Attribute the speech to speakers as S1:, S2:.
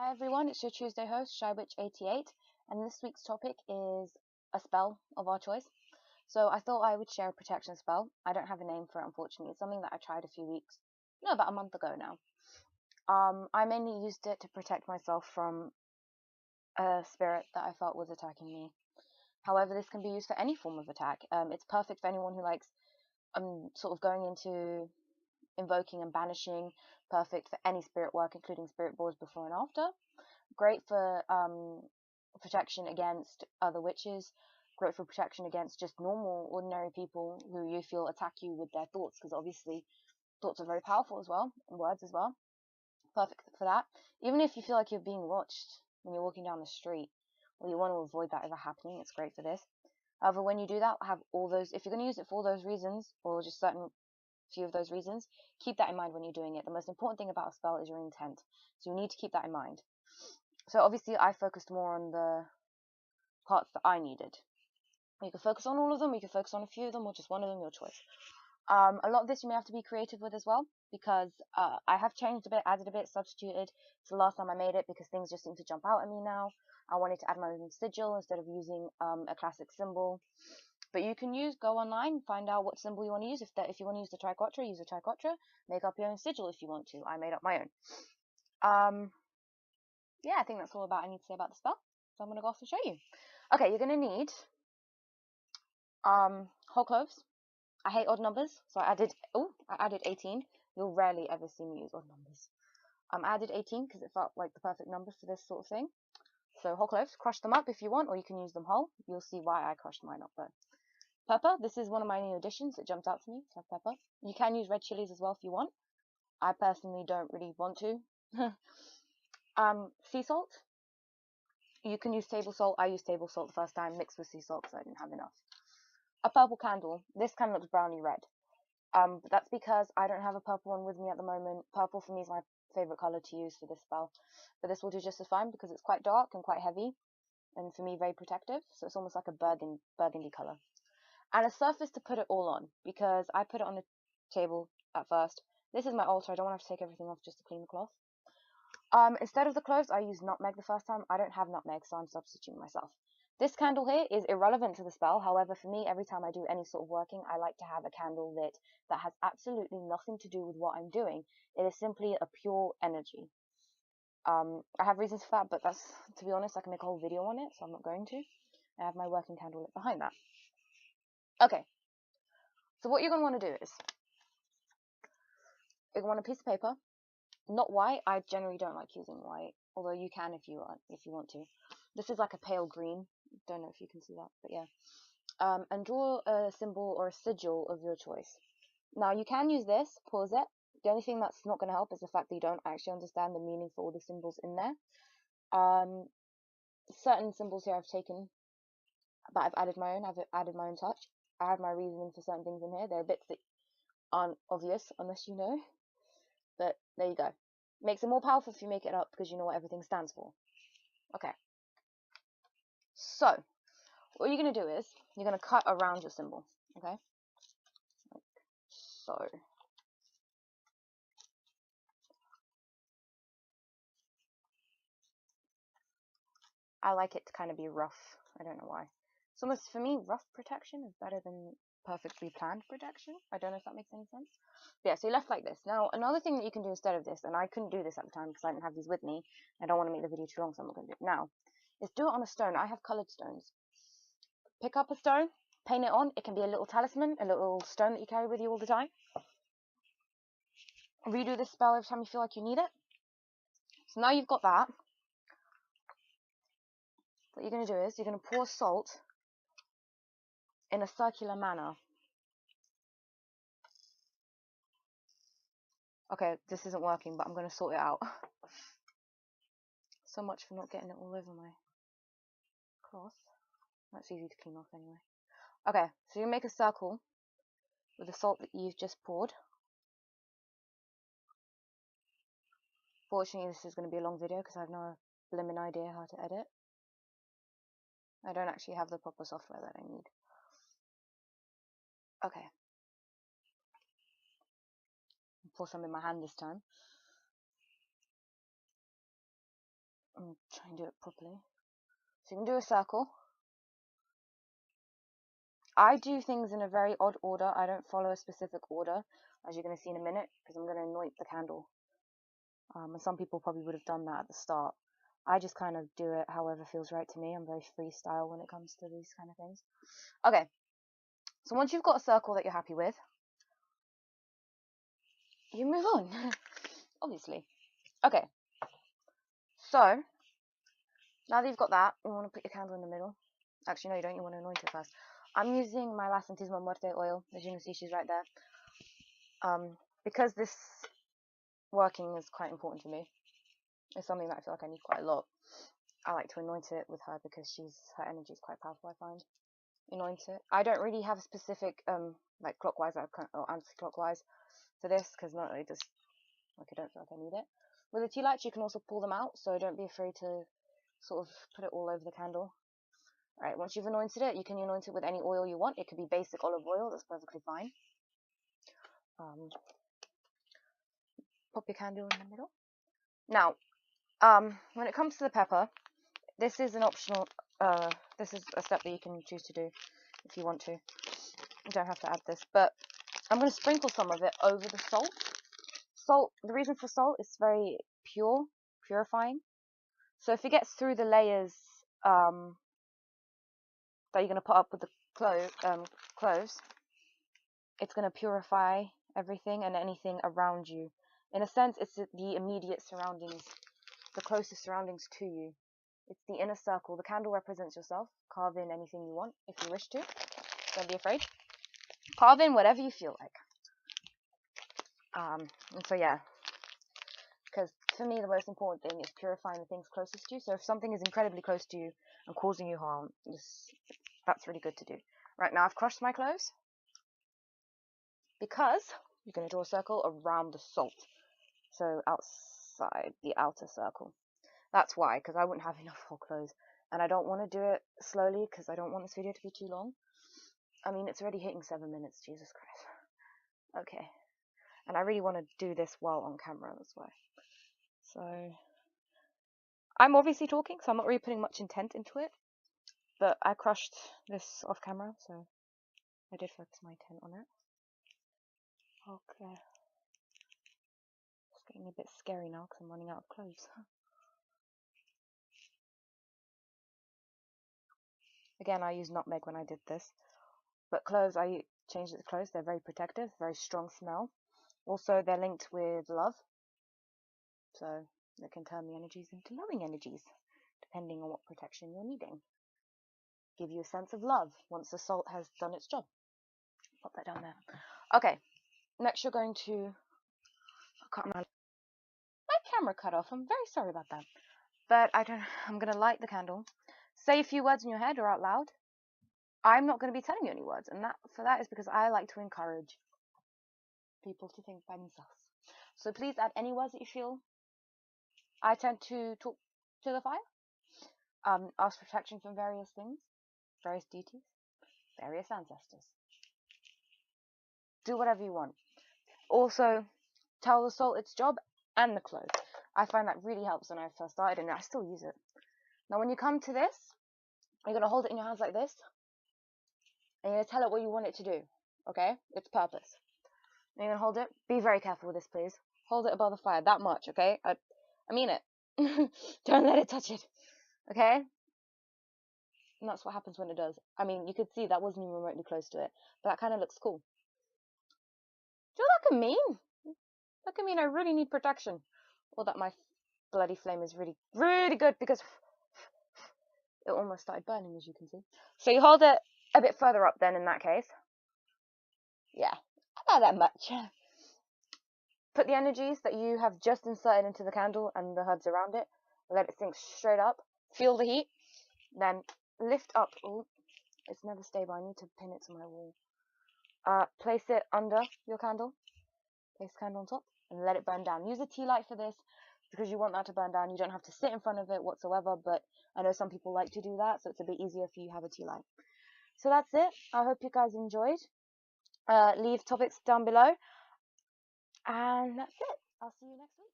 S1: Hi everyone, it's your Tuesday host, ShyWitch88, and this week's topic is a spell of our choice. So I thought I would share a protection spell. I don't have a name for it, unfortunately. It's something that I tried about a month ago now. I mainly used it to protect myself from a spirit that I felt was attacking me. However, this can be used for any form of attack. It's perfect for anyone who likes sort of going into invoking and banishing. Perfect for any spirit work, including spirit boards before and after. Great for protection against other witches. Great for protection against just normal, ordinary people who you feel attack you with their thoughts, because obviously thoughts are very powerful as well, and words as well. Perfect for that. Even if you feel like you're being watched when you're walking down the street, or you want to avoid that ever happening, it's great for this. However, when you do that, have all those, if you're going to use it for all those reasons, or just certain few of those reasons, keep that in mind when you're doing it. The most important thing about a spell is your intent, so you need to keep that in mind. So obviously I focused more on the parts that I needed. You can focus on all of them, you can focus on a few of them, or just one of them, your choice. A lot of this you may have to be creative with as well, because I have changed a bit, added a bit, substituted. It's the last time I made it because things just seem to jump out at me now. I wanted to add my own sigil instead of using a classic symbol. But you can go online, find out what symbol you want to use. If you want to use the triquetra, use a triquetra. Make up your own sigil if you want to. I made up my own. Yeah, I think that's all I need to say about the spell. So I'm going to go off and show you. Okay, you're going to need whole cloves. I hate odd numbers, so I added 18. You'll rarely ever see me use odd numbers. I added 18 because it felt like the perfect number for this sort of thing. So whole cloves, crush them up if you want, or you can use them whole. You'll see why I crushed mine up though. Pepper, this is one of my new additions. It jumped out to me, so pepper. You can use red chilies as well if you want. I personally don't really want to. Sea salt. You can use table salt. I used table salt the first time, mixed with sea salt because I didn't have enough. A purple candle. This kind of looks browny red. But that's because I don't have a purple one with me at the moment. Purple for me is my favorite color to use for this spell. But this will do just as fine because it's quite dark and quite heavy. And for me, very protective. So it's almost like a burgundy color. And a surface to put it all on, because I put it on the table at first. This is my altar. I don't want to have to take everything off just to clean the cloth. Instead of the cloves, I used nutmeg the first time. I don't have nutmeg, so I'm substituting myself. This candle here is irrelevant to the spell. However, for me, every time I do any sort of working, I like to have a candle lit that has absolutely nothing to do with what I'm doing. It is simply a pure energy. I have reasons for that, but that's, to be honest, I can make a whole video on it, so I'm not going to. I have my working candle lit behind that. Okay, so what you're going to want to do is, you're going to want a piece of paper, not white. I generally don't like using white, although you can if you want to. This is like a pale green. Don't know if you can see that, but yeah. And draw a symbol or a sigil of your choice. Now you can use this, pause it. The only thing that's not going to help is the fact that you don't actually understand the meaning for all the symbols in there. Certain symbols here I've taken, but I've added my own. I've added my own touch. I have my reasoning for certain things in here. There are bits that aren't obvious unless you know. But there you go. Makes it more powerful if you make it up because you know what everything stands for. Okay. So, what you're going to do is, you're going to cut around your symbol. Okay? Like so. I like it to kind of be rough. I don't know why. It's almost, for me, rough protection is better than perfectly planned protection. I don't know if that makes any sense. But yeah, so you're left like this. Now, another thing that you can do instead of this, and I couldn't do this at the time because I didn't have these with me. I don't want to make the video too long, so I'm not going to do it now. Is do it on a stone. I have coloured stones. Pick up a stone, paint it on. It can be a little talisman, a little stone that you carry with you all the time. Redo this spell every time you feel like you need it. So now you've got that. What you're going to do is, you're going to pour salt in a circular manner. Okay, this isn't working, but I'm going to sort it out. So much for not getting it all over my cloth. That's easy to clean off anyway. Okay, so you make a circle with the salt that you've just poured. Fortunately, this is going to be a long video because I have no blimmin' idea how to edit. I don't actually have the proper software that I need. Okay. I'll pour some in my hand this time. I'm trying to do it properly. So you can do a circle. I do things in a very odd order. I don't follow a specific order, as you're going to see in a minute, because I'm going to anoint the candle. And some people probably would have done that at the start. I just kind of do it however feels right to me. I'm very freestyle when it comes to these kind of things. Okay, so once you've got a circle that you're happy with, you move on, obviously. Okay, so now that you've got that, you want to put your candle in the middle. Actually, no, you don't. You want to anoint it first. I'm using my La Santísima Muerte oil. As you can see, she's right there. Because this working is quite important to me. It's something that I feel like I need quite a lot. I like to anoint it with her because her energy is quite powerful, I find. Anoint it. I don't really have a specific, like clockwise or anti-clockwise for this, because not only does, like, I don't feel like I need it. With the tea lights, you can also pull them out, so don't be afraid to sort of put it all over the candle. Alright, once you've anointed it, you can anoint it with any oil you want. It could be basic olive oil, that's perfectly fine. Pop your candle in the middle. Now, when it comes to the pepper, this is an optional, this is a step that you can choose to do if you want to. You don't have to add this, but I'm going to sprinkle some of it over the salt. Salt, the reason for salt is very purifying. So if it gets through the layers that you're going to put up with the cloves, it's going to purify everything and anything around you. In a sense, it's the immediate surroundings, the closest surroundings to you. It's the inner circle. The candle represents yourself. Carve in anything you want if you wish to. Don't be afraid. Carve in whatever you feel like. And so yeah, because for me the most important thing is purifying the things closest to you. So if something is incredibly close to you and causing you harm, that's really good to do. Right, now I've crushed my cloves because you're going to draw a circle around the salt. So outside the outer circle. That's why, because I wouldn't have enough whole cloves. And I don't want to do it slowly because I don't want this video to be too long. I mean, it's already hitting 7 minutes, Jesus Christ. Okay. And I really want to do this while on camera, that's why. So, I'm obviously talking, so I'm not really putting much intent into it. But I crushed this off camera, so I did focus my intent on it. Okay. It's getting a bit scary now because I'm running out of cloves. Again, I used nutmeg when I did this. But cloves, I changed it to cloves. They're very protective, very strong smell. Also, they're linked with love. So, they can turn the energies into loving energies, depending on what protection you're needing. Give you a sense of love once the salt has done its job. Pop that down there. Okay, next you're going to... my camera cut off. I'm very sorry about that. But I'm going to light the candle. Say a few words in your head or out loud. I'm not going to be telling you any words, and for that is because I like to encourage people to think by themselves. So please add any words that you feel. I tend to talk to the fire, ask protection from various things, various deities, various ancestors. Do whatever you want. Also, tell the salt its job and the clove. I find that really helps when I first started, and I still use it. Now, when you come to this, you're going to hold it in your hands like this, and you're going to tell it what you want it to do, okay? Its purpose. And you're going to hold it. Be very careful with this, please. Hold it above the fire, that much, okay? I mean it. Don't let it touch it, okay? And that's what happens when it does. I mean, you could see that wasn't even remotely close to it, but that kind of looks cool. Do you know what that can mean? That can mean I really need protection. Or that my bloody flame is really, really good because it almost started burning, as you can see. So you hold it a bit further up then in that case. Yeah, not that much. Put the energies that you have just inserted into the candle and the herbs around it. Let it sink straight up. Feel the heat. Then lift up. Oh, it's never stable. I need to pin it to my wall. Place it under your candle. Place the candle on top and let it burn down. Use a tea light for this because you want that to burn down. You don't have to sit in front of it whatsoever, but I know some people like to do that, so it's a bit easier if you have a tea light. So that's it. I hope you guys enjoyed. Leave topics down below. And that's it. I'll see you next week.